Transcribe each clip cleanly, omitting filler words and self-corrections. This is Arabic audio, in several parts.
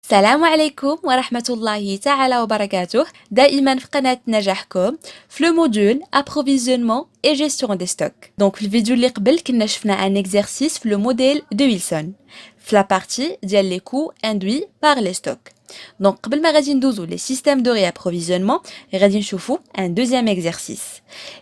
السلام عليكم ورحمة الله تعالى وبركاته. دائما في قناة نجاحكم في لو موديول approvisionnement et gestion des stocks. Donc في الفيديو اللي قبل كنا شفنا ان exercice في لو موديل دو ويلسون في لا بارتي ديال لي كو induits par les stocks. دونك قبل ما غادي ندوزو لي سيستيم دو ريابروفيزيونمون غادي نشوفو ان دوزيام اكزرسيس.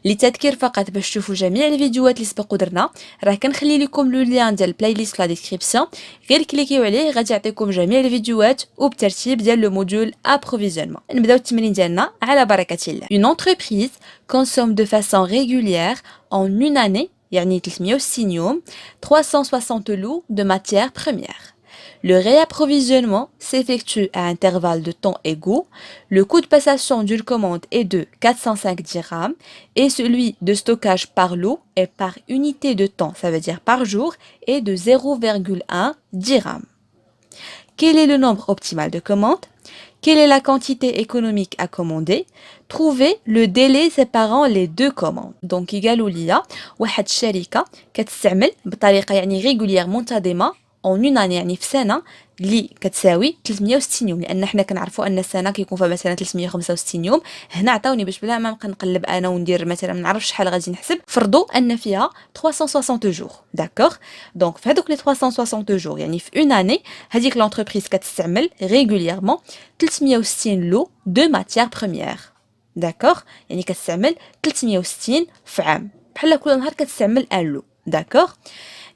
لتذكير فقط باش تشوفوا جميع الفيديوهات اللي سبقوا درنا، راه كنخلي لكم لو لين ديال البلاي ليست في لا ديسكريبسيون، غير كليكيو عليه غادي يعطيكم جميع الفيديوهات وبترتيب ديال لو موديول ابروفيزيونمون. نبداو التمرين ديالنا على بركه الله. Une entreprise consomme de façon régulière en une année يعني 360 يوم 360 lots de matières premières. Le réapprovisionnement s'effectue à intervalles de temps égaux. Le coût de passation d'une commande est de 405 dirhams et celui de stockage par lot et par unité de temps, ça veut dire par jour, est de 0,1 dirham. Quel est le nombre optimal de commandes? Quelle est la quantité économique à commander? Trouvez le délai séparant les deux commandes. Donc, قالوا ليا واحد الشركة كتستعمل بطريقة يعني régulière منتظمة en une année يعني في سنة اللي كتساوي 360 يوم، لان حنا كنعرفوا ان السنه كيكون فيها مثلا 365 يوم. هنا عطاوني باش بلا ما نبقى نقلب انا وندير مثلا ما نعرفش شحال غادي نحسب، فرضوا ان فيها 360 جور داكوغ. دونك في هذوك لي 360 جور يعني في اون اني هذيك لونتربريز كتستعمل ريغوليرمون 360 لو دو ماتيير بروميير داكوغ، يعني كتستعمل 360 في عام، بحال كل نهار كتستعمل ان لو داكوغ.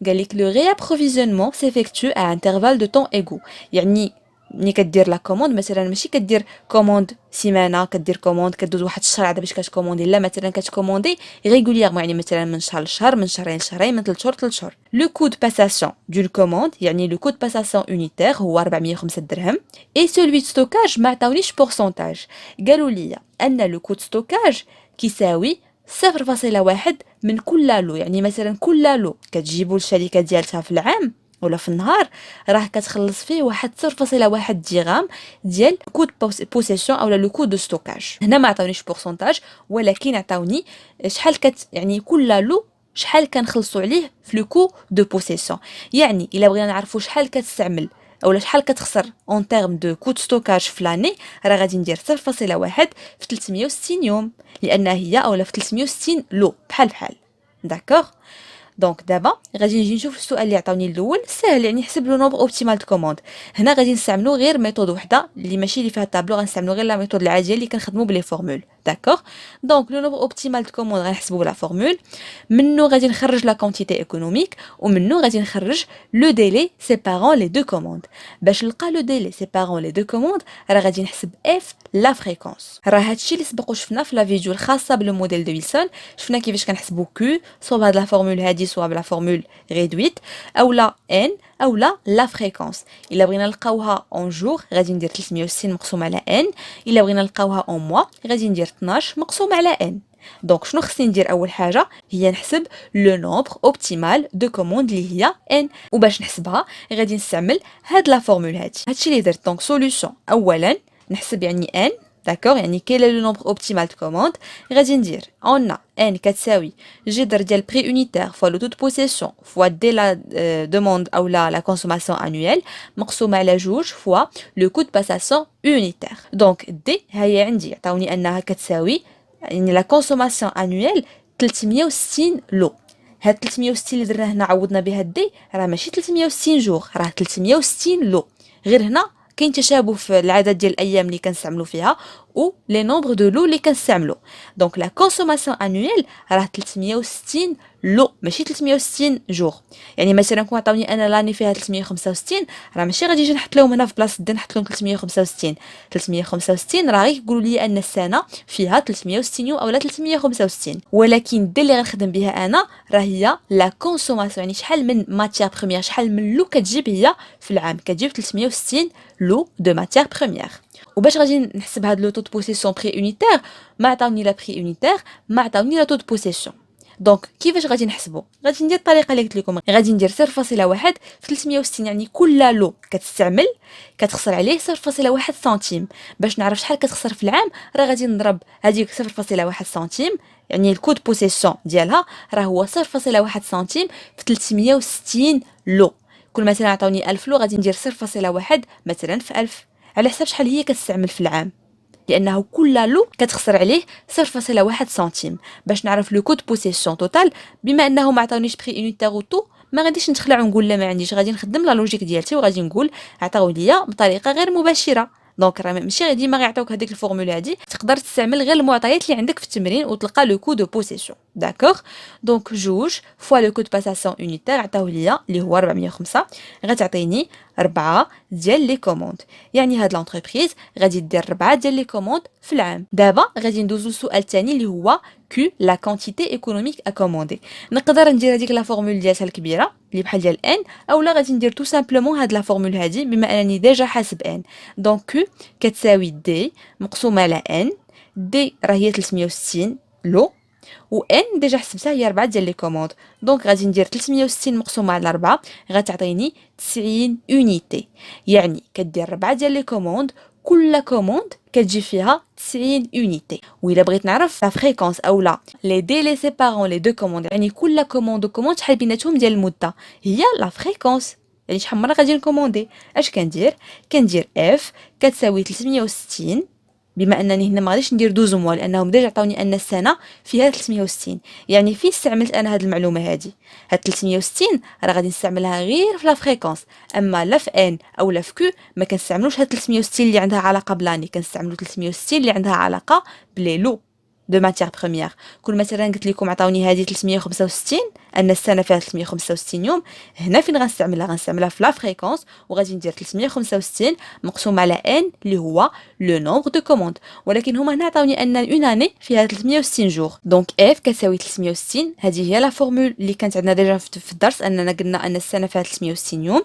قال لك لو ريابروفيزيونمون سيفيكتو ا انترفال دو طون ايغو، يعني ملي كدير لا كوموند مثلا ماشي كدير كوموند سيمانه، كدير كوموند كدوز واحد الشهر عاد باش كتكوموندي، لا مثلا كتكوموندي ريغوليرمون يعني مثلا من شهر لشهر، من شهرين لشهرين، من 3 شهور ل3 شهور. لو كو دو باساسيون دون كوموند يعني لو كو دو باساسيون يونيتير هو 405 درهم، اي سولوي دو ستوكاج ما عطاونيش بورسونتاج، قالوا لي ان لو كو دو ستوكاج كيساوي 0.1 من كل لو، يعني مثلا كل لو كتجيبوا الشركه ديالتها في العام ولا في النهار راه كتخلص فيه واحد 0.1 درهم ديال كو دو بوسيسيون اولا لو كو دو ستوكاج. هنا ما عطاونيش بورسونتاج ولكن عطاوني شحال يعني كل لو شحال كنخلصوا عليه في لو كو دو بوسيسيون. يعني الا بغينا نعرفوا شحال كتستعمل اولا شحال كتخسر اون تيرم دو كو دو ستوكاج في لاني، راه غادي ندير 0.1 في 360 يوم، لان هي اولا في 360 لو بحال داكوغ. دونك دابا غادي نجي نشوف السؤال اللي عطاوني الاول سهل، يعني نحسب لو نومبر اوبتيمال دو كوموند. هنا غادي نستعملوا غير ميثود وحده اللي ماشي اللي فيها الطابلو، غنستعملوا غير لا ميثود العاديه اللي كنخدموا بلي فورمول داكوغ. دونك لو نومبر اوبتيمال دو كوموند غنحسبوا بلا فورمول، منو غادي نخرج لا كونتيتي ايكونوميك ومنو غادي نخرج لو ديلي سيبارون لي دو كوموند. باش نلقى لو ديلي سيبارون لي دو كوموند راه غادي نحسب اف لا فريكونس. راه هادشي اللي سبقوا شفنا في لا فيديو الخاصه بلو موديل دو ويلسون، شفنا كيفاش كنحسبوا كو سوا بهاد لا فورمول هادي سوا بلا فورمول réduite اولا ان اولا لا فريكونس. الا بغينا نلقاوها اون جور غادي ندير 360 مقسوم على ان، الا بغينا نلقاوها اون موا غادي ندير 12 مقسوم على ان. دونك شنو خصني ندير؟ اول حاجه هي نحسب لو نومبر اوبتيمال دو كوموند اللي هي ان، وباش نحسبها غادي نستعمل هاد لا فورمول هادشي اللي درت. دونك سوليوشن اولا نحسب يعني ان داكوغ، يعني كاين لو نومبر اوبتيمال دو كوموند غادي ندير اون ان كتساوي جذر ديال بري يونيتير فوا لو تو دو بوسيسيون فوا دي لا دوموند او لا كونسوماسيون انويل مقسومه على جوج فوا لو كو دو باساسيون يونيتير. دونك دي هي عندي عطاوني انها كتساوي يعني لا كونسوماسيون انويل 360 لو. هاد 360 اللي درنا هنا عوضنا بها دي راه ماشي 360 جوغ، راه 360 لو. غير هنا كاين تشابه في العدد ديال الايام اللي كنستعملوا فيها و لي نومبر دو لو اللي كنستعملوا. دونك لا كونسوماسيون انويل راه 360 لو ماشي 360 جوغ. يعني مثلا كون عطاوني انا لاني فيها 365 راه ماشي غادي نجي نحط لهم هنا في بلاصه دي نحط لهم 365 راه غير يقولوا لي ان السنه فيها 360 يوم اولا 365، ولكن دي اللي غنخدم بها انا راه هي لا كونسوماسيون، يعني شحال من ماتيير بروميير شحال من لو كتجيب هي في العام، كتجيب 360 لو دو ماتيير بروميير. وباش غادي نحسب هاد لو تو دو بوسيسيون بري يونيتير ما عطاوني لا بري يونيتير ما عطاوني لا تو دو بوسيسيون. دونك كيفاش غادي نحسبو؟ غادي ندير الطريقه اللي قلت لكم، غادي ندير 0.1 في 360، يعني كل لو كتستعمل كتخسر عليه 0.1 سنتيم. باش نعرف شحال كتخسر في العام راه غادي نضرب هذيك 0.1 سنتيم، يعني الكود بوسيسيون ديالها راه هو 0.1 سنتيم في 360 لو. كل مثلا عطاوني 1000 لو غادي ندير 0.1 مثلا في 1000 على حساب شحال هي كتستعمل في العام، لانه كل لو كتخسر عليه 0.1 سنتيم. باش نعرف لو كود بوسيسيون توتال، بما انه ما عطاونيش بري اونيتير اوتو، ما غاديش نتخلع ونقول لا ما عنديش، غادي نخدم لا لوجيك ديالتي وغادي نقول عطاو ليا بطريقه غير مباشره. دونك راه ماشي غادي ما غيعطيوك هذيك الفورمولا هادي، تقدر تستعمل غير المعطيات اللي عندك في التمرين وتلقى لو كود بوسيسيون. داكوغ، دونك جوج فوا لو كود باساسيون اونيتير عطاوه ليا اللي هو 405 غتعطيني 4 ديال لي كوموند. يعني هاد لونتربريز غادي دير 4 ديال لي كوموند في العام. دابا غادي ندوزو للسؤال الثاني اللي هو كو لا كونتيتي ايكونوميك ا كوموندي. نقدر ندير هذيك لا فورمول ديالها الكبيره اللي بحال ديال ان، اولا غادي ندير تو سامبلومون هاد لا فورمول هادي بما انني ديجا حاسب ان. دونك كو كتساوي دي مقسومه على ان، دي راه هي 360 لو، و ان ديجا حسبتها هي 4 ديال لي كوموند. دونك غادي ندير 360 مقسومه على 4 غتعطيني 90 اونيتي. يعني كدير 4 ديال لي كوموند، كل كوموند كتجي فيها 90 اونيتي. وإلا بغيت نعرف لا فريكونس اولا لي ديلي سيبارون لي دو كوموند، يعني كل كوموند وكوموند شحال بيناتهم ديال المده، هي لا فريكونس، يعني شحال مره غادي نكوموندي. اش كندير اف كتساوي 360، بما انني هنا ما غاديش ندير 12 موا لانهم ديجا عطاوني ان السنه فيها 360. يعني فين استعملت انا هذه المعلومه هذه؟ هاد 360 راه غادي نستعملها غير في لا فريكونس، اما لا في ان او لا في كو ما كنستعملوش هاد 360 اللي عندها علاقه بلاني، كنستعملو 360 اللي عندها علاقه بلي لو دو ماتيير بروميير. كل مثلا قلت لكم عطاوني هذه 365 ان السنه فيها 365 يوم، هنا فين غنستعملها في لا فريكونس، وغادي ندير 365 مقسوم على ان اللي هو لو نومبر دو كوموند. ولكن هما هنا عطاوني ان اون اني فيها 360 جور. دونك اف كتساوي 360، هذه هي لا فورمول اللي كانت عندنا ديجا في الدرس، اننا قلنا ان السنه فيها 360 يوم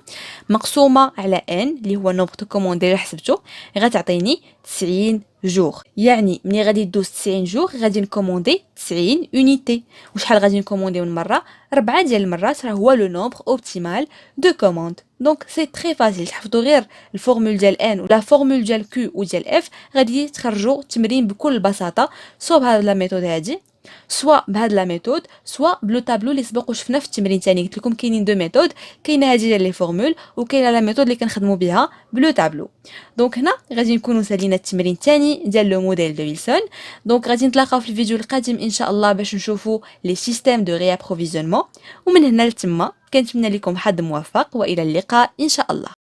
مقسومه على ان اللي هو نومبر دو كوموند ديجا حسبته، غتعطيني 90 جور. يعني ملي غادي دوز 90 جور غادي نكوموندي 90 اونيتي. وشحال غادي نكوموندي من مره؟ 4 ديال المرات راه هو لو نومبر اوبتيمال دو كوموند. دونك سي تري فاسيل، تحفظوا غير الفورمول ديال ان ولا فورمول ديال كيو وديال اف غادي تخرجوا التمرين بكل بساطه، سوا بهاد لا ميثود هادي، سوا بهاد لا ميثود، سوا بلو تابلو اللي سبق وشفنا في التمرين الثاني. قلت لكم كاينين دو ميثود، كاينه هذه ديال لي فورمول وكاينه لا ميثود اللي كنخدموا بها بلو تابلو. دونك هنا غادي نكونوا سالينا التمرين الثاني ديال لو موديل دو ويلسون. دونك غادي نتلاقاو في الفيديو القادم ان شاء الله باش نشوفوا لي سيستيم دو ريابروفيزيونمون. ومن هنا لتما كنتمنى لكم حظ موفق والى اللقاء ان شاء الله.